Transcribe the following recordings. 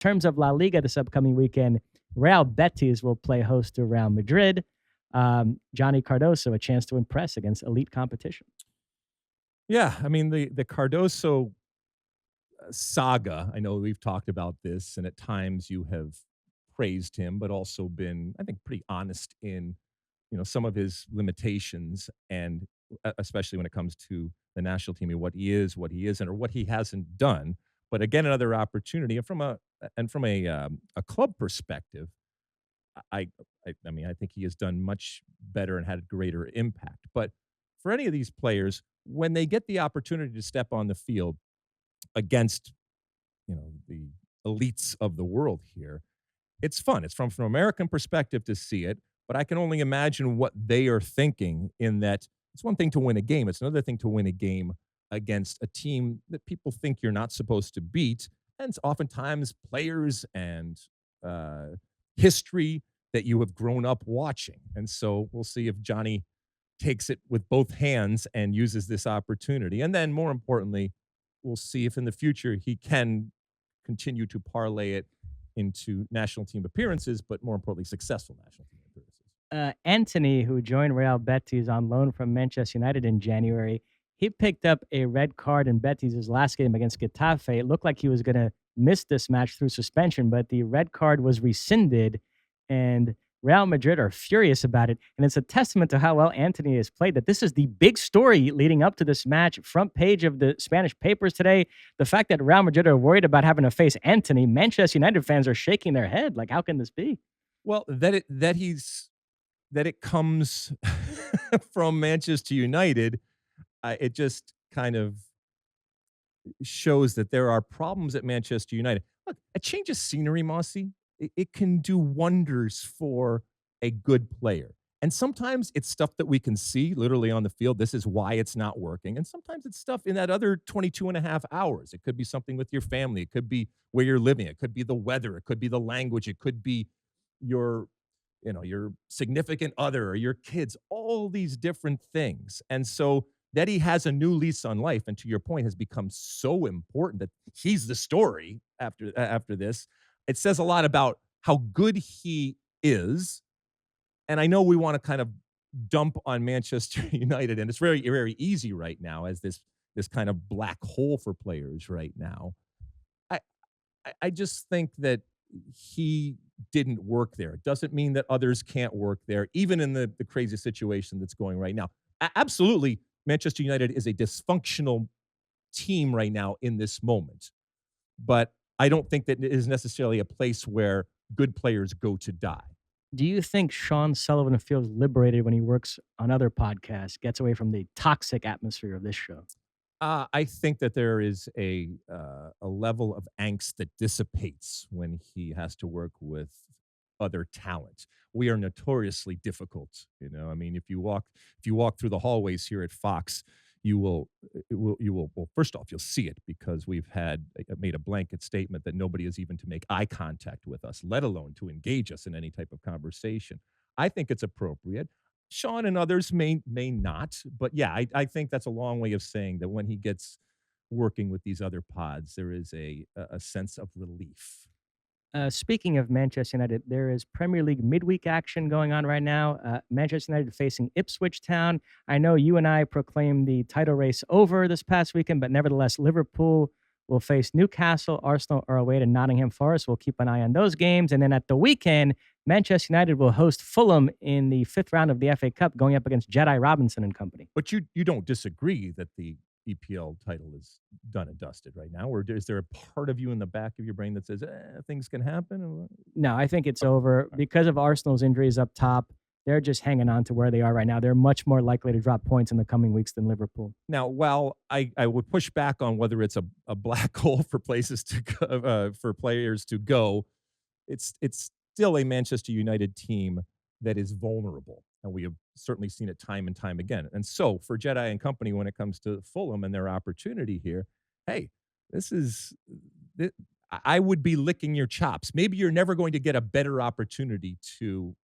terms of La Liga this upcoming weekend, Real Betis will play host to Real Madrid. Johnny Cardoso, a chance to impress against elite competition. Yeah, I mean, the Cardoso saga, I know we've talked about this, and at times you have praised him, but also been, I think, pretty honest in, some of his limitations, and especially when it comes to the national team and what he is, what he isn't, or what he hasn't done. But again, another opportunity, and from a club perspective, I I mean, I think he has done much better and had a greater impact. But for any of these players, when they get the opportunity to step on the field against, the elites of the world here, it's fun. It's from an American perspective to see it, but I can only imagine what they are thinking in that it's one thing to win a game. It's another thing to win a game against a team that people think you're not supposed to beat. And it's oftentimes players and uh, history that you have grown up watching. And so we'll see if Johnny takes it with both hands and uses this opportunity. And then more importantly, we'll see if in the future he can continue to parlay it into national team appearances, but more importantly, successful national team appearances. Antony, who joined Real Betis on loan from Manchester United in January, he picked up a red card in Betis' last game against Getafe. It looked like he was going to miss this match through suspension, but the red card was rescinded, and Real Madrid are furious about it. And it's a testament to how well Antony has played that this is the big story leading up to this match. Front page of the Spanish papers today. The fact that Real Madrid are worried about having to face Antony, Manchester United fans are shaking their head. Like, how can this be? Well, that it comes from Manchester United, it just kind of shows that there are problems at Manchester United. Look, a change of scenery, Mosse, it can do wonders for a good player. And sometimes it's stuff that we can see literally on the field. This is why it's not working. And sometimes it's stuff in that other 22 and a half hours. It could be something with your family. It could be where you're living. It could be the weather. It could be the language. It could be your your significant other or your kids, all these different things. And so that he has a new lease on life, and to your point, has become so important that he's the story after this. It says a lot about how good he is. And I know we want to kind of dump on Manchester United, and it's very, very easy right now as this kind of black hole for players right now. I I just think that he didn't work there. It doesn't mean that others can't work there, even in the crazy situation that's going right now. Absolutely, Manchester United is a dysfunctional team right now in this moment, but I don't think that it is necessarily a place where good players go to die. Do you think Sean Sullivan feels liberated when he works on other podcasts, gets away from the toxic atmosphere of this show? I think that there is a level of angst that dissipates when he has to work with other talent. We are notoriously difficult, you know. I mean, if you walk through the hallways here at Fox, you will well, first off, you'll see it because we've had made a blanket statement that nobody is even to make eye contact with us, let alone to engage us in any type of conversation. I think it's appropriate. Sean and others may not, but yeah, I think that's a long way of saying that when he gets working with these other pods, there is a sense of relief. Speaking of Manchester United, there is Premier League midweek action going on right now. Manchester United facing Ipswich Town. I know you and I proclaimed the title race over this past weekend, but nevertheless, Liverpool will face Newcastle. Arsenal are away to Nottingham Forest. We'll keep an eye on those games. And then at the weekend, Manchester United will host Fulham in the fifth round of the FA Cup, going up against Jedi Robinson and company. But you don't disagree that the EPL title is done and dusted right now, or is there a part of you in the back of your brain that says things can happen? No, I think it's over because of Arsenal's injuries up top. They're just hanging on to where they are right now. They're much more likely to drop points in the coming weeks than Liverpool. Now, while I would push back on whether it's a black hole for places to go, for players to go, it's still a Manchester United team that is vulnerable, and we have certainly seen it time and time again. And so, for Jedi and company, when it comes to Fulham and their opportunity here, hey, this is. I would be licking your chops. Maybe you're never going to get a better opportunity to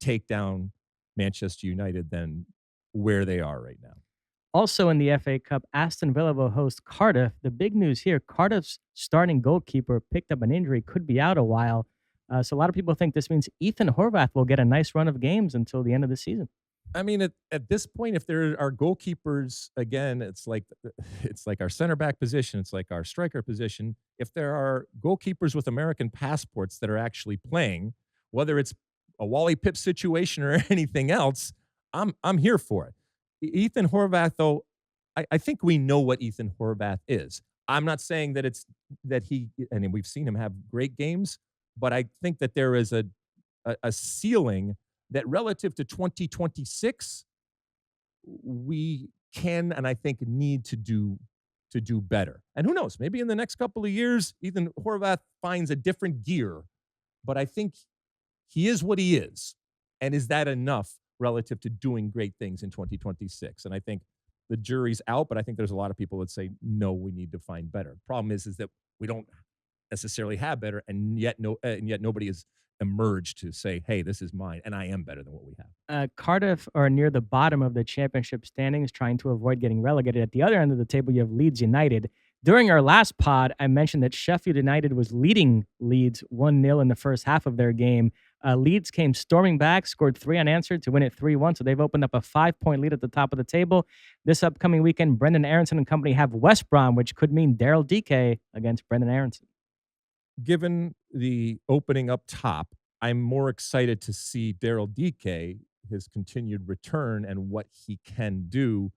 take down Manchester United than where they are right now. Also in the FA Cup, Aston Villa will host Cardiff. The big news here, Cardiff's starting goalkeeper picked up an injury, could be out a while. So a lot of people think this means Ethan Horvath will get a nice run of games until the end of the season. I mean, at this point, if there are goalkeepers, again, it's like it's like our center back position, it's like our striker position. If there are goalkeepers with American passports that are actually playing, whether it's a Wally Pipp situation or anything else, I'm here for it. Ethan Horvath, though, I think we know what Ethan Horvath is. I'm not saying that it's that he, and we've seen him have great games, but I think that there is a ceiling that relative to 2026, we can and I think need to do better. And who knows, maybe in the next couple of years, Ethan Horvath finds a different gear. But I think he is what he is. And is that enough relative to doing great things in 2026? And I think the jury's out, but I think there's a lot of people that say, no, we need to find better. Problem is that we don't necessarily have better, and yet nobody has emerged to say, hey, this is mine, and I am better than what we have. Cardiff are near the bottom of the championship standings, trying to avoid getting relegated. At the other end of the table, you have Leeds United. During our last pod, I mentioned that Sheffield United was leading Leeds 1-0 in the first half of their game. Leeds came storming back, scored 3 unanswered to win it 3-1. So they've opened up a 5-point lead at the top of the table. This upcoming weekend, Brendan Aronson and company have West Brom, which could mean Daryl Dike against Brendan Aronson. Given the opening up top, I'm more excited to see Daryl Dike, his continued return and what he can do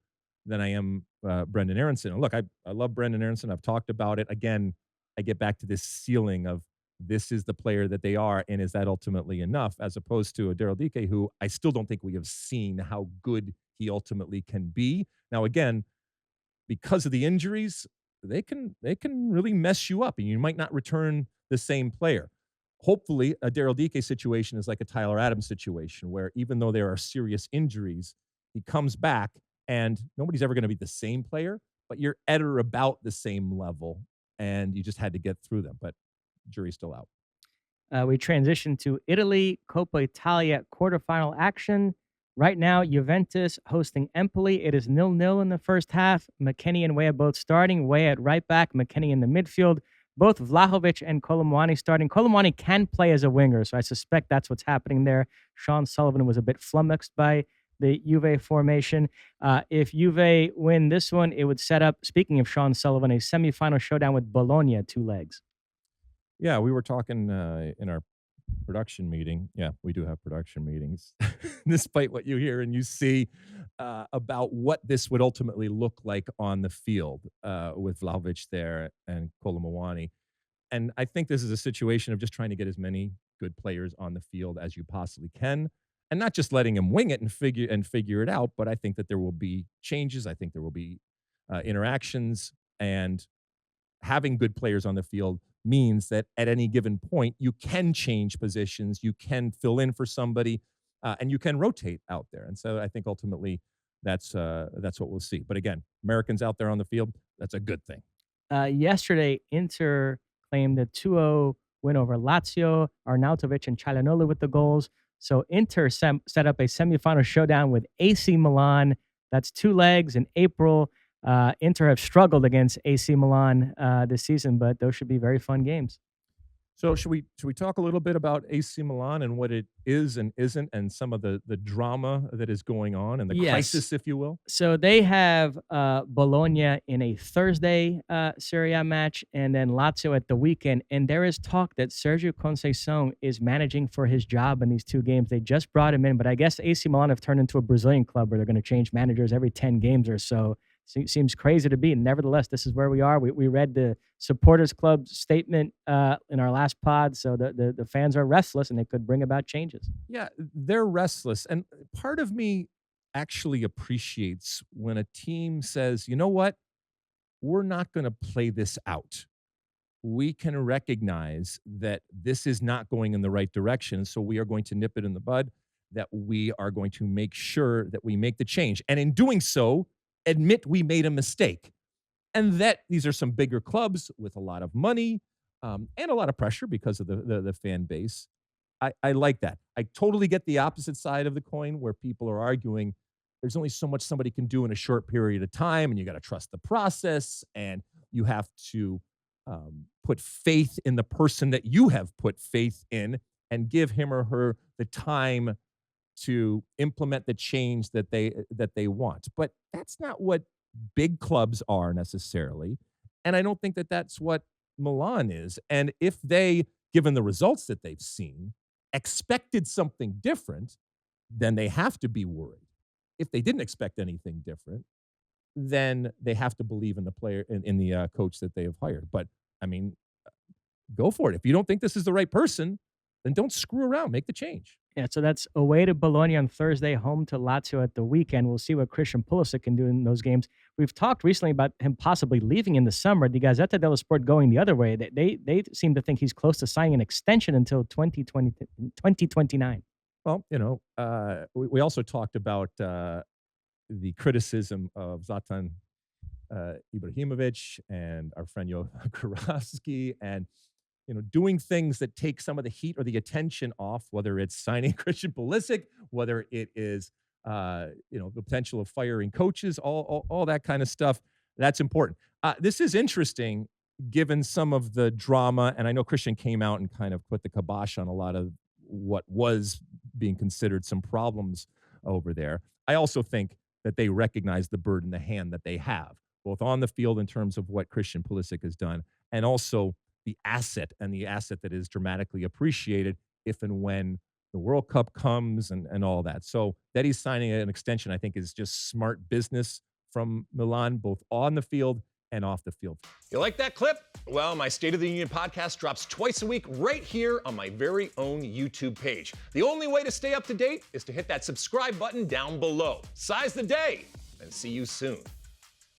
than I am Brendan Aronson. And look, I love Brendan Aronson. I've talked about it. Again, I get back to this ceiling of this is the player that they are, and is that ultimately enough, as opposed to a Daryl Dike, who I still don't think we have seen how good he ultimately can be. Now, again, because of the injuries, they can really mess you up, and you might not return the same player. Hopefully, a Daryl Dike situation is like a Tyler Adams situation, where even though there are serious injuries, he comes back, and nobody's ever going to be the same player, but you're at or about the same level, and you just had to get through them. But jury's still out. We transition to Italy, Coppa Italia quarterfinal action. Right now, Juventus hosting Empoli. It is 0-0 in the first half. McKennie and Weah both starting. Weah at right back, McKennie in the midfield. Both Vlahovic and Colomwani starting. Colomwani can play as a winger, so I suspect that's what's happening there. Sean Sullivan was a bit flummoxed by the Juve formation. If Juve win this one, it would set up, speaking of Sean Sullivan, a semifinal showdown with Bologna, 2 legs. Yeah, we were talking in our production meeting. Yeah, we do have production meetings, despite what you hear and you see about what this would ultimately look like on the field with Vlahovic there and Kolomowani. And I think this is a situation of just trying to get as many good players on the field as you possibly can, and not just letting them wing it and figure it out. But I think that there will be changes. I think there will be interactions, and having good players on the field means that at any given point you can change positions, you can fill in for somebody, and you can rotate out there. And so I think ultimately that's what we'll see. But again, Americans out there on the field, that's a good thing. Yesterday, Inter claimed a 2-0 win over Lazio, Arnautovic and Chalanoglu with the goals. So Inter set up a semifinal showdown with AC Milan. That's 2 legs in April. Inter have struggled against AC Milan this season, but those should be very fun games. So should we talk a little bit about AC Milan and what it is and isn't, and some of the drama that is going on and the Yes. crisis, if you will? So they have Bologna in a Thursday Serie A match, and then Lazio at the weekend. And there is talk that Sergio Conceição is managing for his job in these 2 games. They just brought him in, but I guess AC Milan have turned into a Brazilian club where they're going to change managers every 10 games or so. Seems crazy to be. Nevertheless, this is where we are. We read the supporters club statement in our last pod, so the fans are restless and they could bring about changes. Yeah, they're restless. And part of me actually appreciates when a team says, you know what? We're not going to play this out. We can recognize that this is not going in the right direction. So we are going to nip it in the bud, that we are going to make sure that we make the change. And in doing so, admit we made a mistake. And that these are some bigger clubs with a lot of money and a lot of pressure because of the fan base. I like that. I totally get the opposite side of the coin where people are arguing there's only so much somebody can do in a short period of time, and you got to trust the process, and you have to put faith in the person that you have put faith in, and give him or her the time to implement the change that they want. But that's not what big clubs are necessarily, and I don't think that that's what Milan is. And if they, given the results that they've seen, expected something different, then they have to be worried. If they didn't expect anything different, then they have to believe in the player, in the coach that they have hired. But I mean, go for it. If you don't think this is the right person, then don't screw around. Make the change. Yeah, so that's away to Bologna on Thursday, home to Lazio at the weekend. We'll see what Christian Pulisic can do in those games. We've talked recently about him possibly leaving in the summer. The Gazzetta dello Sport going the other way. They seem to think he's close to signing an extension until 2029. Well, we also talked about the criticism of Zlatan Ibrahimovic and our friend Johan Kurawski, and doing things that take some of the heat or the attention off, whether it's signing Christian Pulisic, whether it is the potential of firing coaches, all that kind of stuff. That's important. This is interesting given some of the drama, and I know Christian came out and kind of put the kibosh on a lot of what was being considered some problems over there. I also think that they recognize the bird in the hand that they have, both on the field in terms of what Christian Pulisic has done, and also the asset that is dramatically appreciated if and when the World Cup comes and all that. So that he's signing an extension, I think, is just smart business from Milan, both on the field and off the field. You like that clip? Well, my State of the Union podcast drops twice a week right here on my very own YouTube page. The only way to stay up to date is to hit that subscribe button down below. Size the day, and see you soon.